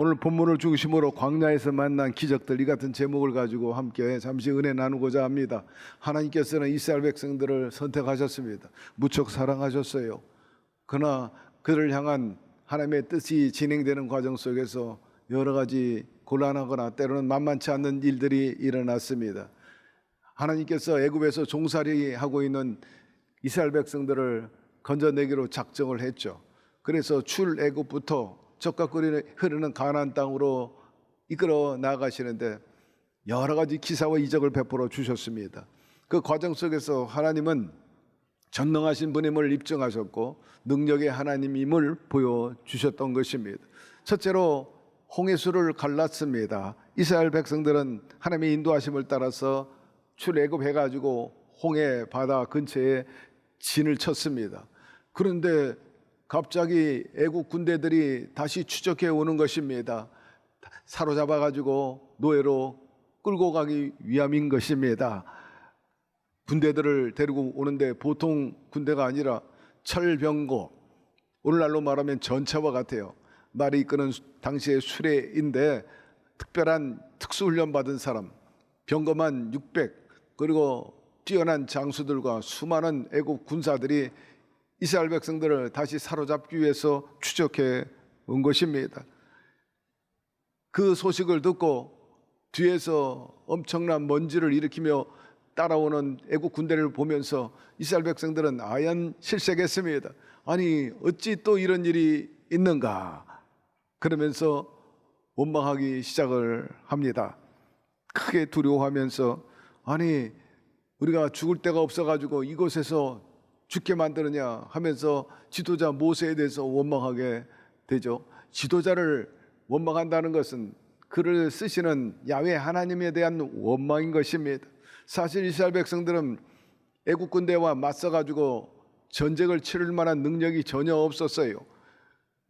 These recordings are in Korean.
오늘 본문을 중심으로 광야에서 만난 기적들, 이 같은 제목을 가지고 함께 잠시 은혜 나누고자 합니다. 하나님께서는 이스라엘 백성들을 선택하셨습니다. 무척 사랑하셨어요. 그러나 그를 향한 하나님의 뜻이 진행되는 과정 속에서 여러 가지 곤란하거나 때로는 만만치 않는 일들이 일어났습니다. 하나님께서 애굽에서 종살이하고 있는 이스라엘 백성들을 건져내기로 작정을 했죠. 그래서 출애굽부터 적과 꿀이 흐르는 가나안 땅으로 이끌어 나아가시는데 여러 가지 기사와 이적을 베풀어 주셨습니다. 그 과정 속에서 하나님은 전능하신 분임을 입증하셨고 능력의 하나님임을 보여주셨던 것입니다. 첫째로 홍해수를 갈랐습니다. 이스라엘 백성들은 하나님의 인도하심을 따라서 출애굽해가지고 홍해 바다 근처에 진을 쳤습니다. 그런데 갑자기 애국 군대들이 다시 추적해 오는 것입니다. 사로잡아 가지고 노예로 끌고 가기 위함인 것입니다. 군대들을 데리고 오는데 보통 군대가 아니라 철병고, 오늘날로 말하면 전차와 같아요. 말이 이끄는 당시의 수레인데 특별한 특수훈련 받은 사람, 병거만 600, 그리고 뛰어난 장수들과 수많은 애국 군사들이 이스라엘 백성들을 다시 사로잡기 위해서 추적해 온 것입니다. 그 소식을 듣고 뒤에서 엄청난 먼지를 일으키며 따라오는 애국 군대를 보면서 이스라엘 백성들은 아연실색했습니다. 아니 어찌 또 이런 일이 있는가? 그러면서 원망하기 시작을 합니다. 크게 두려워하면서 아니 우리가 죽을 데가 없어가지고 이곳에서 죽게 만드느냐 하면서 지도자 모세에 대해서 원망하게 되죠. 지도자를 원망한다는 것은 그를 쓰시는 야훼 하나님에 대한 원망인 것입니다. 사실 이스라엘 백성들은 애국 군대와 맞서가지고 전쟁을 치를 만한 능력이 전혀 없었어요.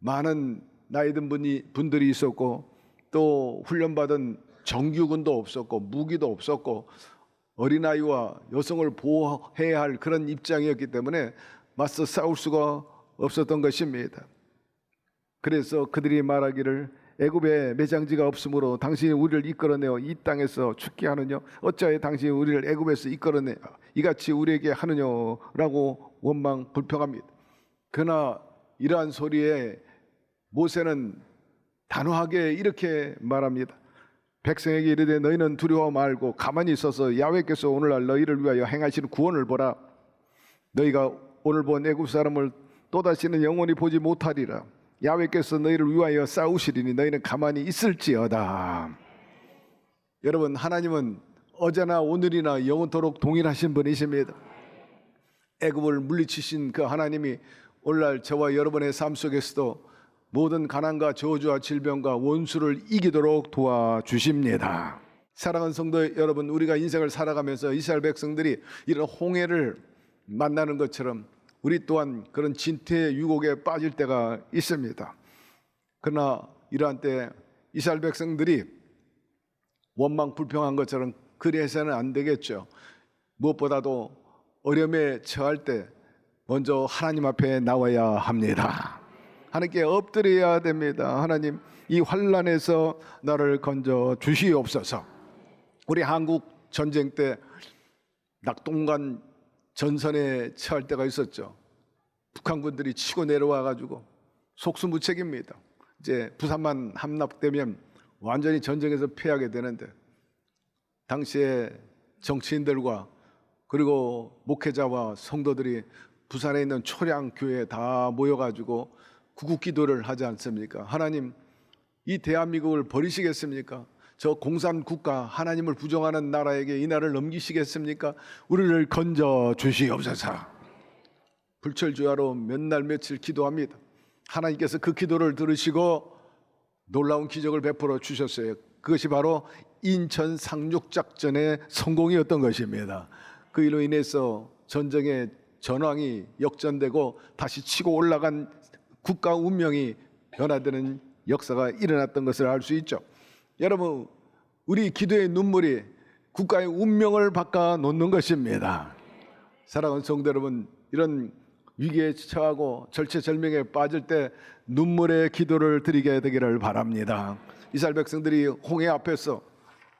많은 나이 든 분들이 있었고 또 훈련받은 정규군도 없었고 무기도 없었고 어린아이와 여성을 보호해야 할 그런 입장이었기 때문에 맞서 싸울 수가 없었던 것입니다. 그래서 그들이 말하기를 애굽에 매장지가 없으므로 당신이 우리를 이끌어내어 이 땅에서 죽게 하느냐, 어찌하여 당신이 우리를 애굽에서 이끌어내 이같이 우리에게 하느냐라고 원망 불평합니다. 그러나 이러한 소리에 모세는 단호하게 이렇게 말합니다. 백성에게 이르되 너희는 두려워 말고 가만히 있어서 야훼께서 오늘날 너희를 위하여 행하시는 구원을 보라. 너희가 오늘 본 애굽 사람을 또다시는 영원히 보지 못하리라. 야훼께서 너희를 위하여 싸우시리니 너희는 가만히 있을지어다. 여러분, 하나님은 어제나 오늘이나 영원토록 동일하신 분이십니다. 애굽을 물리치신 그 하나님이 오늘날 저와 여러분의 삶 속에서도 모든 가난과 저주와 질병과 원수를 이기도록 도와주십니다. 사랑하는 성도 여러분, 우리가 인생을 살아가면서 이스라엘 백성들이 이런 홍해를 만나는 것처럼 우리 또한 그런 진퇴 유곡에 빠질 때가 있습니다. 그러나 이러한 때 이스라엘 백성들이 원망 불평한 것처럼 그래서는 안 되겠죠. 무엇보다도 어려움에 처할 때 먼저 하나님 앞에 나와야 합니다. 하나님께 엎드려야 됩니다. 하나님, 이 환난에서 나를 건져 주시옵소서. 우리 한국 전쟁 때 낙동강 전선에 처할 때가 있었죠. 북한군들이 치고 내려와 가지고 속수무책입니다. 이제 부산만 함락되면 완전히 전쟁에서 패하게 되는데 당시에 정치인들과 그리고 목회자와 성도들이 부산에 있는 초량교회에 다 모여가지고 구국기도를 하지 않습니까? 하나님, 이 대한민국을 버리시겠습니까? 저 공산국가 하나님을 부정하는 나라에게 이 나라를 넘기시겠습니까? 우리를 건져 주시옵소서. 불철주야로 몇 날 며칠 기도합니다. 하나님께서 그 기도를 들으시고 놀라운 기적을 베풀어 주셨어요. 그것이 바로 인천 상륙작전의 성공이었던 것입니다. 그 일로 인해서 전쟁의 전황이 역전되고 다시 치고 올라간 국가 운명이 변화되는 역사가 일어났던 것을 알 수 있죠. 여러분, 우리 기도의 눈물이 국가의 운명을 바꿔 놓는 것입니다. 사랑하는 성도 여러분, 이런 위기에 처하고 절체절명에 빠질 때 눈물의 기도를 드리게 되기를 바랍니다. 이스라엘 백성들이 홍해 앞에서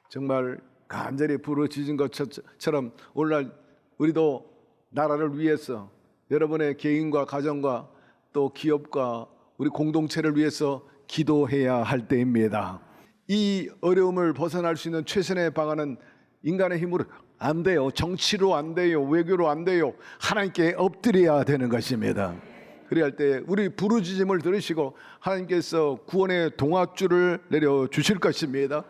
정말 간절히 부르짖은 것처럼 오늘날 우리도 나라를 위해서 여러분의 개인과 가정과 또 기업과 우리 공동체를 위해서 기도해야 할 때입니다. 이 어려움을 벗어날 수 있는 최선의 방안은 인간의 힘으로 안 돼요. 정치로 안 돼요. 외교로 안 돼요. 하나님께 엎드려야 되는 것입니다. 그래야 할 때 우리 부르짖음을 들으시고 하나님께서 구원의 동아줄을 내려 주실 것입니다.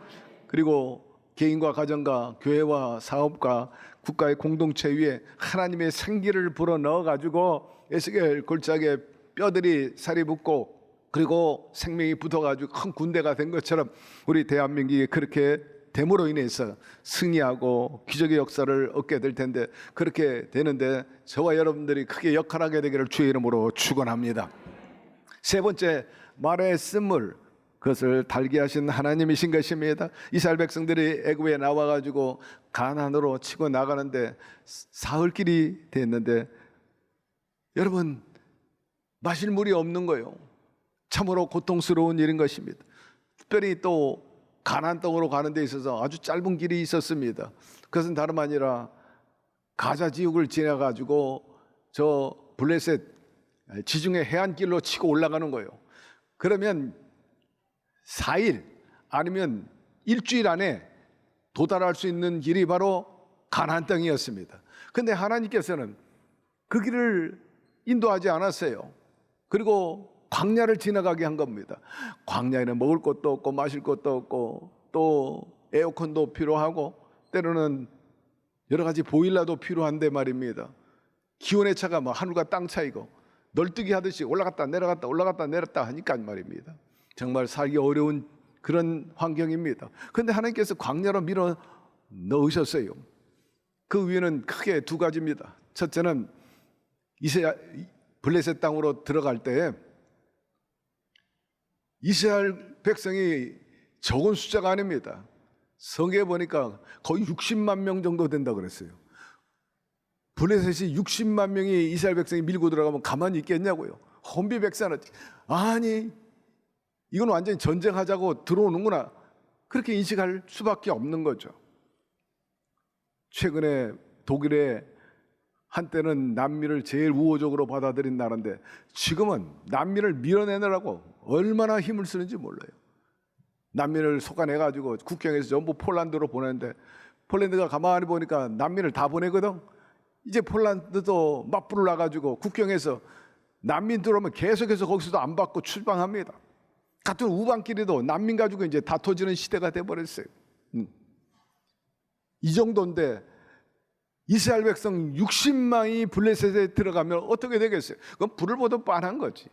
그리고 개인과 가정과 교회와 사업과 국가의 공동체 위에 하나님의 생기를 불어 넣어 가지고 에스겔 골짜기에 뼈들이 살이 붙고 그리고 생명이 붙어가지고 큰 군대가 된 것처럼 우리 대한민국이 그렇게 됨으로 인해서 승리하고 기적의 역사를 얻게 될 텐데, 그렇게 되는데 저와 여러분들이 크게 역할하게 되기를 주의 이름으로 축원합니다. 세 번째, 말의 쓴물, 그것을 달게 하신 하나님이신 것입니다. 이스라엘 백성들이 애굽에 나와가지고 가나안으로 치고 나가는데 사흘길이 됐는데 여러분, 마실 물이 없는 거예요. 참으로 고통스러운 일인 것입니다. 특별히 또 가나안 땅으로 가는 데 있어서 아주 짧은 길이 있었습니다. 그것은 다름 아니라 가자 지역을 지나가지고 저 블레셋 지중해 해안길로 치고 올라가는 거예요. 그러면 4일 아니면 일주일 안에 도달할 수 있는 길이 바로 가나안 땅이었습니다. 그런데 하나님께서는 그 길을 인도하지 않았어요. 그리고 광야를 지나가게 한 겁니다. 광야에는 먹을 것도 없고 마실 것도 없고 또 에어컨도 필요하고 때로는 여러 가지 보일러도 필요한데 말입니다. 기온의 차가 뭐 하늘과 땅 차이고 널뛰기 하듯이 올라갔다 내려갔다 올라갔다 내렸다 하니까 말입니다. 정말 살기 어려운 그런 환경입니다. 그런데 하나님께서 광야로 밀어 넣으셨어요. 그 위에는 크게 두 가지입니다. 첫째는 블레셋 땅으로 들어갈 때 이스라엘 백성이 적은 숫자가 아닙니다. 성경에 보니까 거의 60만 명 정도 된다 그랬어요. 블레셋이 60만 명이 이스라엘 백성이 밀고 들어가면 가만히 있겠냐고요. 혼비백산하지. 아니, 이건 완전히 전쟁하자고 들어오는구나, 그렇게 인식할 수밖에 없는 거죠. 최근에 독일에 한때는 난민을 제일 우호적으로 받아들인 나라인데 지금은 난민을 밀어내느라고 얼마나 힘을 쓰는지 몰라요. 난민을 솎아내가지고 국경에서 전부 폴란드로 보내는데 폴란드가 가만히 보니까 난민을 다 보내거든. 이제 폴란드도 맞불을 놔가지고 국경에서 난민 들어오면 계속해서 거기서도 안 받고 출방합니다. 같은 우방끼리도 난민 가지고 이제 다퉈지는 시대가 돼버렸어요. 이 정도인데 이스라엘 백성 60만이 블레셋에 들어가면 어떻게 되겠어요? 그건 불을 보듯 뻔한 거지.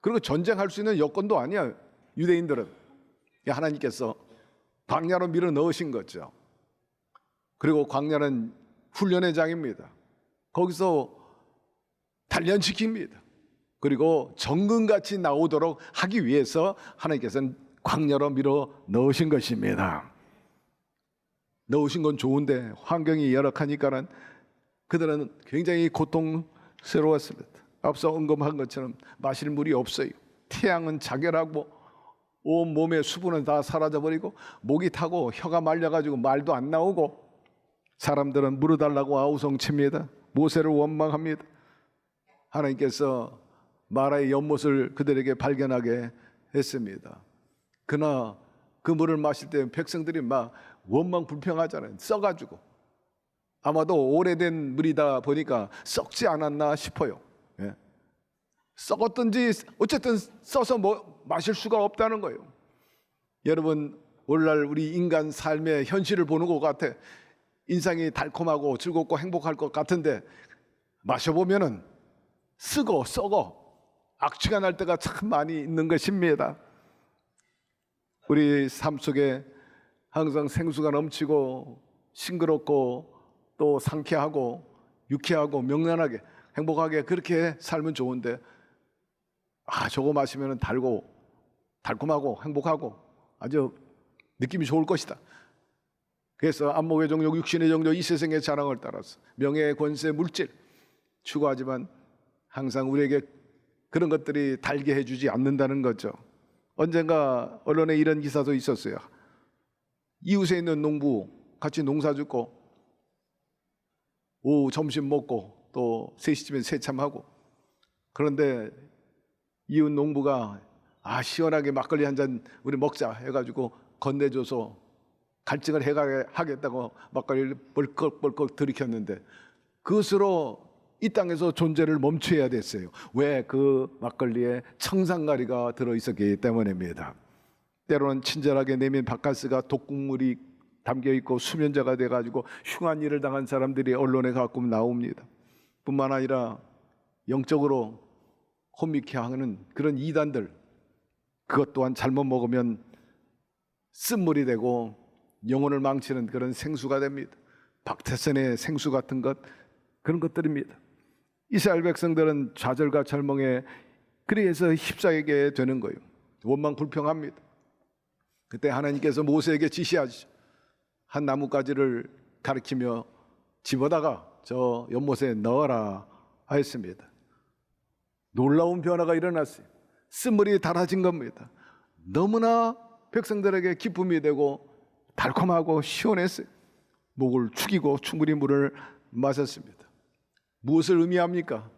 그리고 전쟁할 수 있는 여건도 아니야, 유대인들은. 하나님께서 광야로 밀어 넣으신 거죠. 그리고 광야는 훈련의 장입니다. 거기서 단련시킵니다. 그리고 정금같이 나오도록 하기 위해서 하나님께서는 광야로 밀어 넣으신 것입니다. 넣으신 건 좋은데 환경이 열악하니까는 그들은 굉장히 고통스러웠습니다. 앞서 언급한 것처럼 마실 물이 없어요. 태양은 자결하고 온 몸의 수분은 다 사라져버리고 목이 타고 혀가 말려가지고 말도 안 나오고 사람들은 물을 달라고 아우성칩니다. 모세를 원망합니다. 하나님께서 마라의 연못을 그들에게 발견하게 했습니다. 그러나 그 물을 마실 때 백성들이 막 원망 불평하잖아요. 써가지고. 아마도 오래된 물이다 보니까 썩지 않았나 싶어요. 예. 썩었든지 어쨌든 써서 마실 수가 없다는 거예요. 여러분, 오늘날 우리 인간 삶의 현실을 보는 것 같아. 인상이 달콤하고 즐겁고 행복할 것 같은데 마셔보면은 쓰고 썩어 악취가 날 때가 참 많이 있는 것입니다. 우리 삶 속에 항상 생수가 넘치고 싱그럽고 또 상쾌하고 유쾌하고 명란하게 행복하게 그렇게 살면 좋은데 저거 마시면 달고 달콤하고 행복하고 아주 느낌이 좋을 것이다. 그래서 안목의 정욕 육신의 정욕 이 세상의 자랑을 따라서 명예 권세 물질 추구하지만 항상 우리에게 그런 것들이 달게 해주지 않는다는 거죠. 언젠가 언론에 이런 기사도 있었어요. 이웃에 있는 농부 같이 농사 짓고 오후 점심 먹고 또 3시쯤에 새참하고, 그런데 이웃 농부가 시원하게 막걸리 한 잔 우리 먹자 해가지고 건네줘서 갈증을 해가겠다고 막걸리를 벌컥벌컥 들이켰는데 그것으로 이 땅에서 존재를 멈춰야 됐어요. 왜? 그 막걸리에 청산가리가 들어있었기 때문입니다. 때로는 친절하게 내민 바카스가 독국물이 담겨있고 수면제가 돼가지고 흉한 일을 당한 사람들이 언론에 가끔 나옵니다. 뿐만 아니라 영적으로 혼미케 하는 그런 이단들, 그것 또한 잘못 먹으면 쓴물이 되고 영혼을 망치는 그런 생수가 됩니다. 박태선의 생수 같은 것, 그런 것들입니다. 이스라엘 백성들은 좌절과 절망에 그래서 휩싸이게 되는 거예요. 원망 불평합니다. 그때 하나님께서 모세에게 지시하시죠. 한 나뭇가지를 가리키며 집어다가 저 연못에 넣어라 하였습니다. 놀라운 변화가 일어났어요. 쓴물이 달아진 겁니다. 너무나 백성들에게 기쁨이 되고 달콤하고 시원했어요. 목을 축이고 충분히 물을 마셨습니다. 무엇을 의미합니까?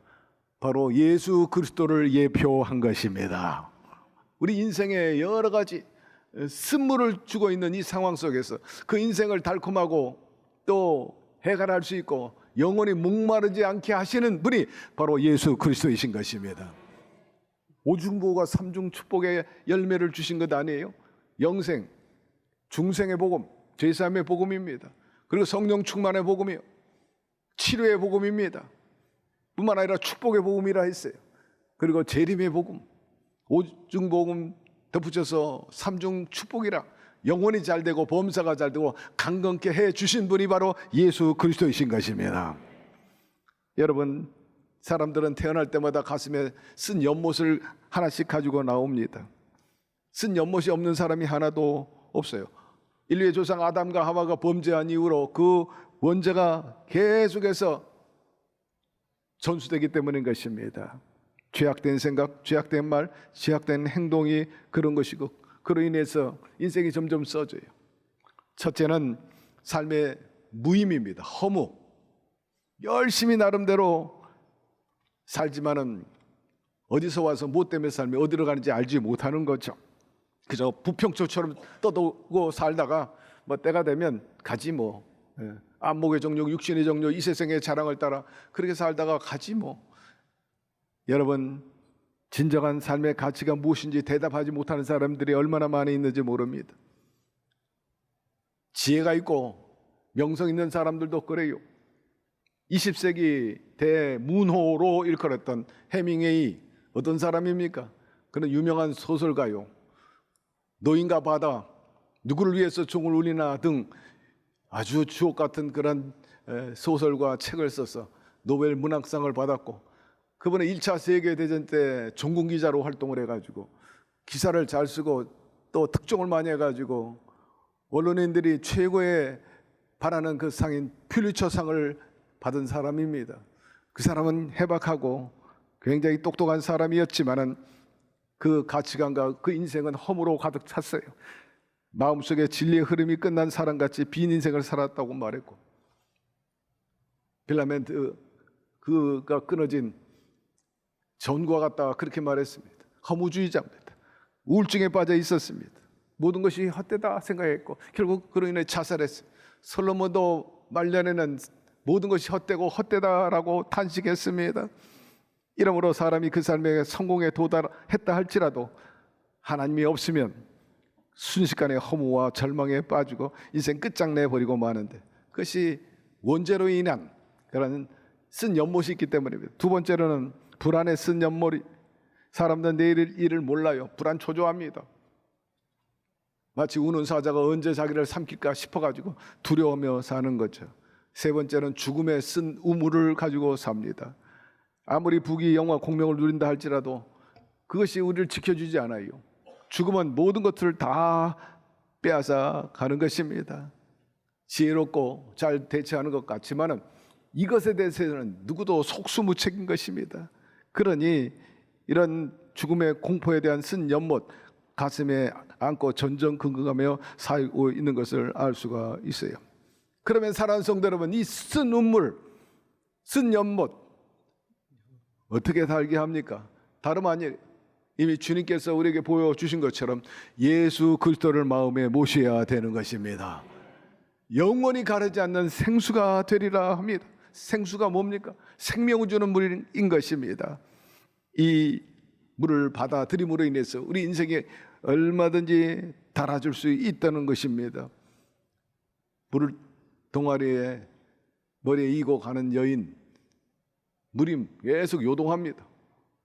바로 예수 그리스도를 예표한 것입니다. 우리 인생의 여러 가지 쓴물을 주고 있는 이 상황 속에서 그 인생을 달콤하고 또 해결할 수 있고 영원히 목마르지 않게 하시는 분이 바로 예수 그리스도이신 것입니다. 오중보가 삼중 축복의 열매를 주신 것 아니에요? 영생, 중생의 복음, 제사함의 복음입니다. 그리고 성령 충만의 복음이요, 치료의 복음입니다. 뿐만 아니라 축복의 복음이라 했어요. 그리고 재림의 복음, 오중복음 덧붙여서 삼중 축복이라 영혼이 잘 되고 범사가 잘 되고 강건케 해 주신 분이 바로 예수 그리스도이신 것입니다. 여러분, 사람들은 태어날 때마다 가슴에 쓴 연못을 하나씩 가지고 나옵니다. 쓴 연못이 없는 사람이 하나도 없어요. 인류의 조상 아담과 하와가 범죄한 이후로 그 원죄가 계속해서 전수되기 때문인 것입니다. 죄악된 생각, 죄악된 말, 죄악된 행동이 그런 것이고, 그로 인해서 인생이 점점 써져요. 첫째는 삶의 무의미입니다. 허무. 열심히 나름대로 살지만은 어디서 와서 뭐 때문에 삶이 어디로 가는지 알지 못하는 거죠. 그저 부평초처럼 떠돌고 살다가 뭐 때가 되면 가지 뭐. 안목의 정욕, 육신의 정욕, 이 세상의 자랑을 따라 그렇게 살다가 가지 뭐. 여러분, 진정한 삶의 가치가 무엇인지 대답하지 못하는 사람들이 얼마나 많이 있는지 모릅니다. 지혜가 있고 명성 있는 사람들도 그래요. 20세기 대문호로 일컬었던 해밍웨이, 어떤 사람입니까? 그는 유명한 소설가요. 노인과 바다, 누구를 위해서 종을 울리나 등 아주 주옥 같은 그런 소설과 책을 써서 노벨 문학상을 받았고, 그분은 1차 세계대전 때 종군기자로 활동을 해가지고 기사를 잘 쓰고 또 특종을 많이 해가지고 언론인들이 최고의 바라는 그 상인 퓰리처상을 받은 사람입니다. 그 사람은 해박하고 굉장히 똑똑한 사람이었지만은 그 가치관과 그 인생은 허무로 가득 찼어요. 마음속에 진리의 흐름이 끝난 사람같이 빈 인생을 살았다고 말했고, 필라멘트 그가 끊어진 전과 같다 그렇게 말했습니다. 허무주의자입니다. 우울증에 빠져 있었습니다. 모든 것이 헛되다 생각했고 결국 그로 인해 자살했어요. 솔로몬도 말년에는 모든 것이 헛되고 헛되다라고 탄식했습니다. 이러므로 사람이 그 삶에 성공에 도달했다 할지라도 하나님이 없으면 순식간에 허무와 절망에 빠지고 인생 끝장내 버리고 마는데, 그것이 원죄로 인한 그런 쓴 연못이 있기 때문입니다. 두 번째로는 불안에 쓴 연못이, 사람들은 내일 일을 몰라요. 불안 초조합니다. 마치 우는 사자가 언제 자기를 삼킬까 싶어가지고 두려워하며 사는 거죠. 세 번째는 죽음에 쓴 우물을 가지고 삽니다. 아무리 부귀 영화 공명을 누린다 할지라도 그것이 우리를 지켜주지 않아요. 죽음은 모든 것들을 다 빼앗아 가는 것입니다. 지혜롭고 잘 대처하는 것 같지만은 이것에 대해서는 누구도 속수무책인 것입니다. 그러니 이런 죽음의 공포에 대한 쓴 연못 가슴에 안고 전전긍긍하며 살고 있는 것을 알 수가 있어요. 그러면 사랑하는 성도 여러분, 이 쓴 눈물, 쓴 연못 어떻게 살게 합니까? 다름 아니에요. 이미 주님께서 우리에게 보여주신 것처럼 예수 그리스도를 마음에 모셔야 되는 것입니다. 영원히 가르지 않는 생수가 되리라 합니다. 생수가 뭡니까? 생명을 주는 물인 것입니다. 이 물을 받아들임으로 인해서 우리 인생에 얼마든지 달아줄 수 있다는 것입니다. 물을 동아리에 머리에 이고 가는 여인, 물이 계속 요동합니다.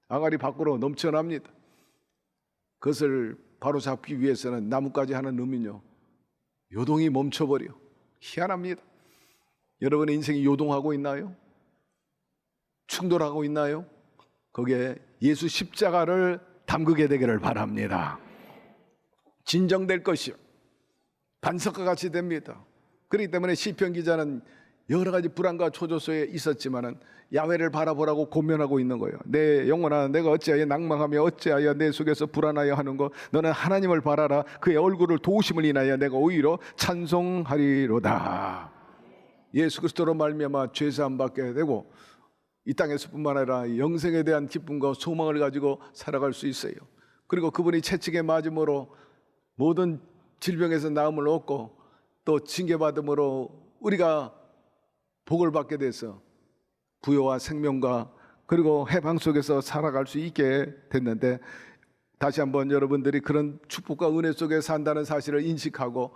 아가리 밖으로 넘쳐납니다. 그것을 바로잡기 위해서는 나뭇가지 하나 넣으면요, 요동이 멈춰버려. 희한합니다. 여러분의 인생이 요동하고 있나요? 충돌하고 있나요? 거기에 예수 십자가를 담그게 되기를 바랍니다. 진정될 것이요, 반석과 같이 됩니다. 그렇기 때문에 시편 기자는 여러 가지 불안과 초조 속에 있었지만은 야훼를 바라보라고 고면하고 있는 거예요. 내 영혼아, 내가 어찌하여 낭망하며 어찌하여 내 속에서 불안하여 하는고, 너는 하나님을 바라라. 그의 얼굴을 도우심을 인하여 내가 오히려 찬송하리로다. 예수 그리스도로 말미암아 죄 사함 받게 되고 이 땅에서뿐만 아니라 영생에 대한 기쁨과 소망을 가지고 살아갈 수 있어요. 그리고 그분이 채찍에 맞음으로 모든 질병에서 나음을 얻고 또 징계받음으로 우리가 복을 받게 돼서 부요와 생명과 그리고 해방 속에서 살아갈 수 있게 됐는데, 다시 한번 여러분들이 그런 축복과 은혜 속에 산다는 사실을 인식하고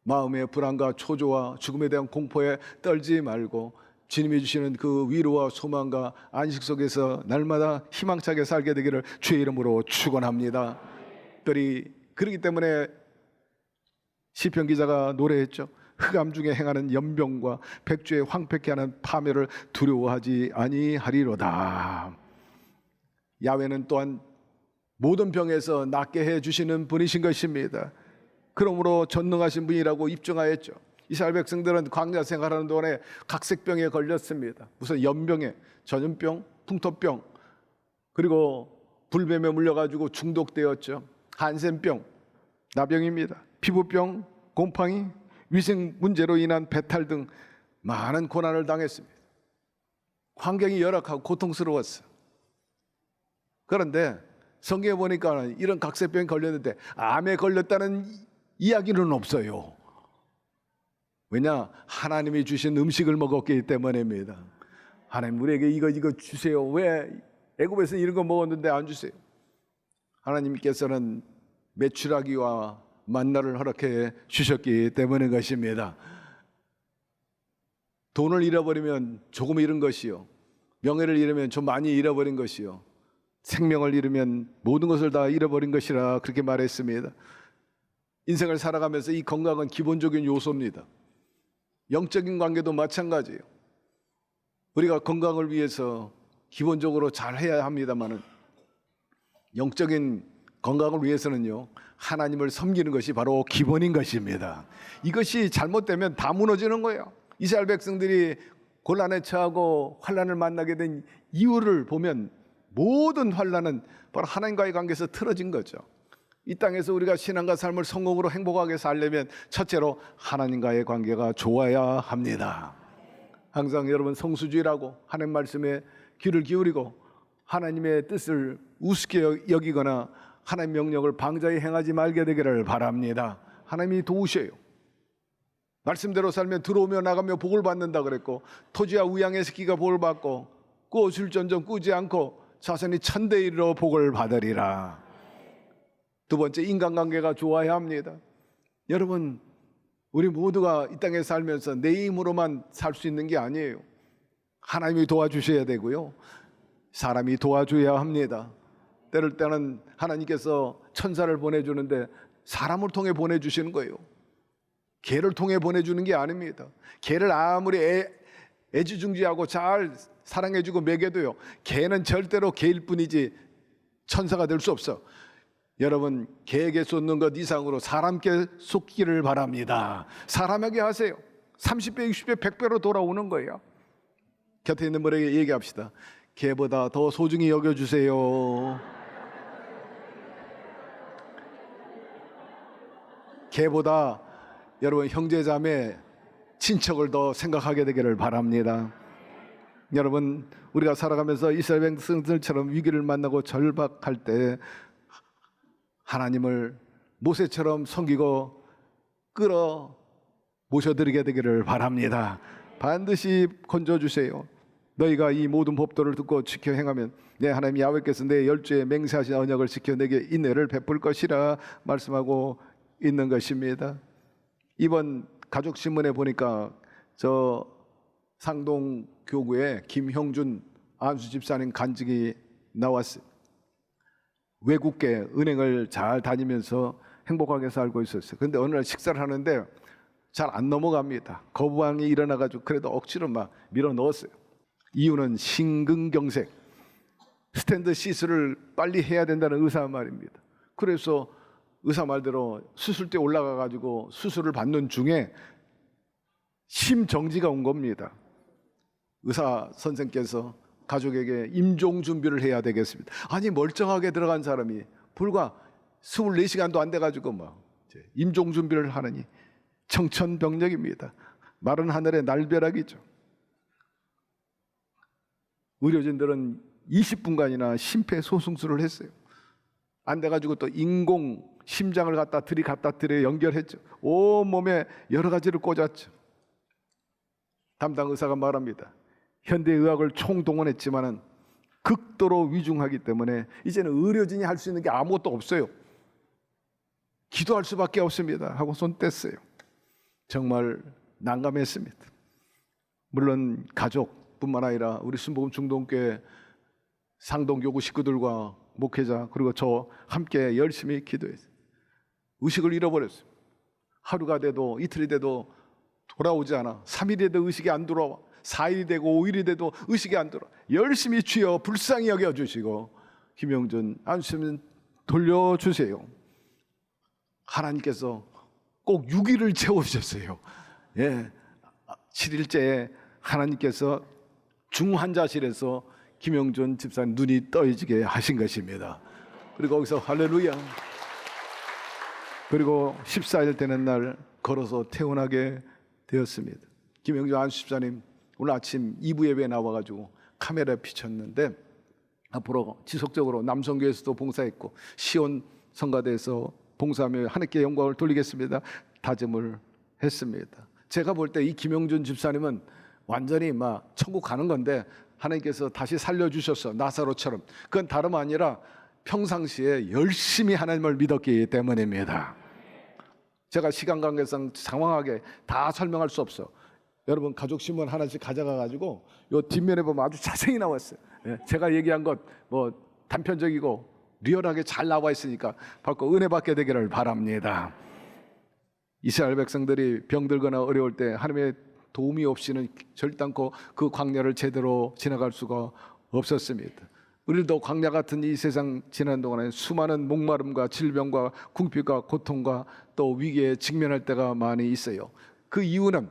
마음의 불안과 초조와 죽음에 대한 공포에 떨지 말고 주님이 주시는 그 위로와 소망과 안식 속에서 날마다 희망차게 살게 되기를 주의 이름으로 축원합니다. 특별히 그렇기 때문에 시편 기자가 노래했죠. 흑암 중에 행하는 연병과 백주에 황폐케 하는 파멸을 두려워하지 아니하리로다. 야훼는 또한 모든 병에서 낫게 해주시는 분이신 것입니다. 그러므로 전능하신 분이라고 입증하였죠. 이스라엘 백성들은 광야 생활하는 동안에 각색병에 걸렸습니다. 무슨 연병에, 전염병, 풍토병, 그리고 불뱀에 물려가지고 중독되었죠. 한센병, 나병입니다. 피부병, 곰팡이, 위생 문제로 인한 배탈 등 많은 고난을 당했습니다. 환경이 열악하고 고통스러웠어요. 그런데 성경에 보니까 이런 각색병에 걸렸는데 암에 걸렸다는 이야기는 없어요. 왜냐? 하나님이 주신 음식을 먹었기 때문입니다. 하나님, 우리에게 이거 주세요. 왜 애굽에서 이런 거 먹었는데 안 주세요? 하나님께서는 메추라기와 만나를 허락해 주셨기 때문인 것입니다. 돈을 잃어버리면 조금 잃은 것이요, 명예를 잃으면 좀 많이 잃어버린 것이요, 생명을 잃으면 모든 것을 다 잃어버린 것이라 그렇게 말했습니다. 인생을 살아가면서 이 건강은 기본적인 요소입니다. 영적인 관계도 마찬가지예요. 우리가 건강을 위해서 기본적으로 잘 해야 합니다만은 영적인 건강을 위해서는요, 하나님을 섬기는 것이 바로 기본인 것입니다. 이것이 잘못되면 다 무너지는 거예요. 이스라엘 백성들이 곤란에 처하고 환난을 만나게 된 이유를 보면 모든 환난은 바로 하나님과의 관계에서 틀어진 거죠. 이 땅에서 우리가 신앙과 삶을 성공으로 행복하게 살려면 첫째로 하나님과의 관계가 좋아야 합니다. 항상 여러분 성수주의라고 하나님 말씀에 귀를 기울이고 하나님의 뜻을 우습게 여기거나 하나님 명령을 방자히 행하지 말게 되기를 바랍니다. 하나님이 도우셔요. 말씀대로 살면 들어오며 나가며 복을 받는다 그랬고, 토지와 우양의 새끼가 복을 받고 꾸어줄전전 꾸지 않고 자손이 천대 이르러 복을 받으리라. 두 번째, 인간관계가 좋아야 합니다. 여러분, 우리 모두가 이 땅에 살면서 내 힘으로만 살 수 있는 게 아니에요. 하나님이 도와주셔야 되고요, 사람이 도와줘야 합니다. 때를 때는 하나님께서 천사를 보내주는데 사람을 통해 보내주시는 거예요. 개를 통해 보내주는 게 아닙니다. 개를 아무리 애지중지하고 잘 사랑해주고 먹여도요, 개는 절대로 개일 뿐이지 천사가 될 수 없어. 여러분, 개에게 쏟는 것 이상으로 사람께 쏟기를 바랍니다. 사람에게 하세요. 30배, 60배, 100배로 돌아오는 거예요. 곁에 있는 분에게 얘기합시다. 개보다 더 소중히 여겨주세요. 개보다 여러분 형제자매 친척을 더 생각하게 되기를 바랍니다. 여러분, 우리가 살아가면서 이스라엘 백성들처럼 위기를 만나고 절박할 때 하나님을 모세처럼 섬기고 끌어 모셔드리게 되기를 바랍니다. 반드시 건져주세요. 너희가 이 모든 법도를 듣고 지켜 행하면 내 하나님 야훼께서 내 열주에 맹세하신 언약을 지켜 내게 인애를 베풀 것이라 말씀하고 있는 것입니다. 이번 가족신문에 보니까 저 상동 교구에 김형준 안수 집사님 간증이 나왔어요. 외국계 은행을 잘 다니면서 행복하게 살고 있었어요. 그런데 어느 날 식사를 하는데 잘 안 넘어갑니다. 거부감이 일어나가지고 그래도 억지로 막 밀어 넣었어요. 이유는 심근경색, 스탠드 시술을 빨리 해야 된다는 의사 말입니다. 그래서 의사 말대로 수술대 올라가가지고 수술을 받는 중에 심정지가 온 겁니다. 의사 선생께서 가족에게 임종 준비를 해야 되겠습니다. 아니, 멀쩡하게 들어간 사람이 불과 24시간도 안 돼가지고 막 임종 준비를 하느니 청천벽력입니다. 마른 하늘의 날벼락이죠. 의료진들은 20분간이나 심폐소생술을 했어요. 안 돼가지고 또 인공 심장을 갖다 연결했죠. 온몸에 여러 가지를 꽂았죠. 담당 의사가 말합니다. 현대의학을 총동원했지만은 극도로 위중하기 때문에 이제는 의료진이 할 수 있는 게 아무것도 없어요. 기도할 수밖에 없습니다 하고 손 뗐어요. 정말 난감했습니다. 물론 가족뿐만 아니라 우리 순복음 중동교회 상동교구 식구들과 목회자 그리고 저 함께 열심히 기도했어요. 의식을 잃어버렸어요. 하루가 돼도 이틀이 돼도 돌아오지 않아. 3일이 돼도 의식이 안 돌아와. 4일이 되고 5일이 돼도 의식이 안 돌아. 열심히 주여 불쌍히 여겨주시고 김영준 안수님 돌려주세요. 하나님께서 꼭 6일을 채워주셨어요. 7일째에 하나님께서 중환자실에서 김영준 집사님 눈이 떠지게 하신 것입니다. 그리고 거기서 할렐루야. 그리고 14일 되는 날 걸어서 퇴원하게 되었습니다. 김영준 안수 집사님 오늘 아침 2부 예배에 나와가지고 카메라에 비쳤는데 앞으로 지속적으로 남성교회에서도 봉사했고 시온 성가대에서 봉사하며 하나님께 영광을 돌리겠습니다 다짐을 했습니다. 제가 볼 때 이 김영준 집사님은 완전히 막 천국 가는 건데 하나님께서 다시 살려주셨어. 나사로처럼. 그건 다름 아니라 평상시에 열심히 하나님을 믿었기 때문입니다. 제가 시간 관계상 장황하게 다 설명할 수 없어. 여러분 가족신문 하나씩 가져가가지고 요 뒷면에 보면 아주 자세히 나왔어요. 제가 얘기한 것 뭐 단편적이고 리얼하게 잘 나와 있으니까 받고 은혜 받게 되기를 바랍니다. 이스라엘 백성들이 병들거나 어려울 때 하나님의 도움이 없이는 절단코 그 광야를 제대로 지나갈 수가 없었습니다. 우리도 광야 같은 이 세상 지난 동안에 수많은 목마름과 질병과 궁핍과 고통과 또 위기에 직면할 때가 많이 있어요. 그 이유는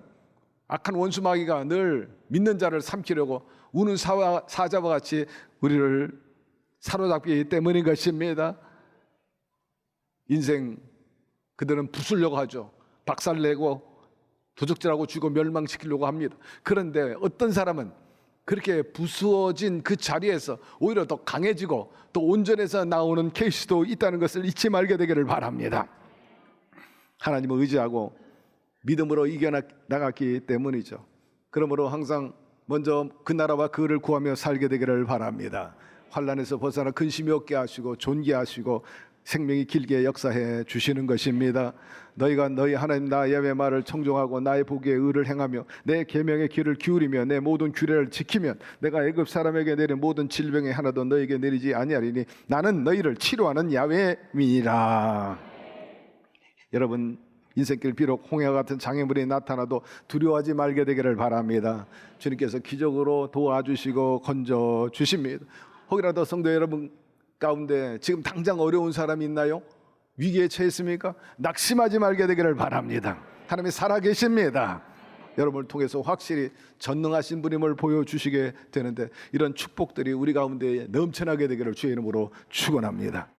악한 원수 마귀가 늘 믿는 자를 삼키려고 우는 사자와 같이 우리를 사로잡기 때문인 것입니다. 인생 그들은 부수려고 하죠. 박살내고 도적질하고 죽이고 멸망시키려고 합니다. 그런데 어떤 사람은 그렇게 부수어진 그 자리에서 오히려 더 강해지고 또 온전해서 나오는 케이스도 있다는 것을 잊지 말게 되기를 바랍니다. 하나님을 의지하고 믿음으로 이겨나갔기 때문이죠. 그러므로 항상 먼저 그 나라와 그를 구하며 살게 되기를 바랍니다. 환난에서 벗어나 근심이 없게 하시고 존귀하시고 생명이 길게 역사해 주시는 것입니다. 너희가 너희 하나님 나 야훼의 말을 청종하고 나의 보기에 의를 행하며 내 계명의 귀를 기울이며 내 모든 규례를 지키면 내가 애굽 사람에게 내린 모든 질병에 하나도 너희에게 내리지 아니하리니 나는 너희를 치료하는 야훼니라. 여러분 인생길 비록 홍해와 같은 장애물이 나타나도 두려워하지 말게 되기를 바랍니다. 주님께서 기적으로 도와주시고 건져주십니다. 혹이라도 성도 여러분 가운데 지금 당장 어려운 사람이 있나요? 위기에 처했습니까? 낙심하지 말게 되기를 바랍니다. 하나님이 살아계십니다. 여러분을 통해서 확실히 전능하신 분임을 보여주시게 되는데 이런 축복들이 우리 가운데 넘쳐나게 되기를 주의 이름으로 축원합니다.